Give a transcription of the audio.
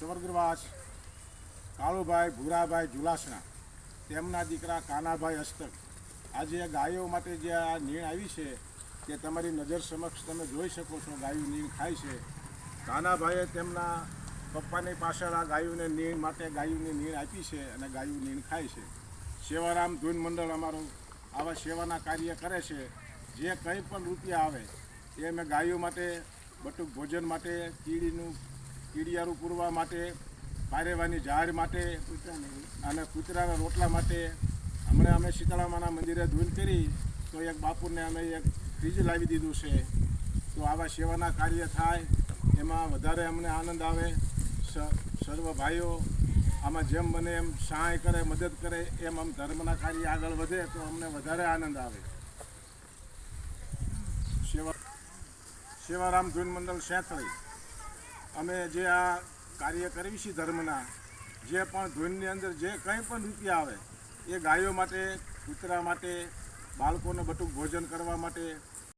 સ્વર્ગવાસ કાળુભાઈ ભૂરાભાઈ જુલાસણા તેમના દીકરા કાનાભાઈ હસ્તક આજે ગાયો માટે જે આ નીણ આવી છે તે તમારી નજર સમક્ષ તમે જોઈ શકો છો. ગાયું નીણ ખાય છે. કાનાભાઈએ તેમના પપ્પાની પાછળ આ ગાયોને નીણ માટે ગાયોની નીણ આપી છે અને ગાયું નીણ ખાય છે. સેવારામ ધૂન મંડળ અમારું આવા સેવાના કાર્ય કરે છે. જે કંઈ પણ રૂપિયા આવે એ અમે ગાયો માટે, બટુક ભોજન માટે, કીડિયારું પૂરવા માટે, પારેવાની ઝાડ માટે અને કૂતરાના રોટલા માટે. હમણાં અમે શીતળામાના મંદિરે ધૂન કરી તો એક બાપુને અમે એક ફ્રીજ લાવી દીધું છે. તો આવા સેવાના કાર્ય થાય એમાં વધારે અમને આનંદ આવે. સર્વ ભાઈઓ આમાં જેમ બને એમ સહાય કરે, મદદ કરે, એમ આમ ધર્મના કાર્ય આગળ વધે તો અમને વધારે આનંદ આવે. સેવારામ ધૂન મંડળ સેંથળી અમે જે આ કાર્ય કરવી છીએ ધર્મના, જે પણ ધૂનની અંદર જે કંઈ પણ રૂપિયા આવે એ ગાયો માટે, કૂતરા માટે, બાળકોને બટુક ભોજન કરવા માટે,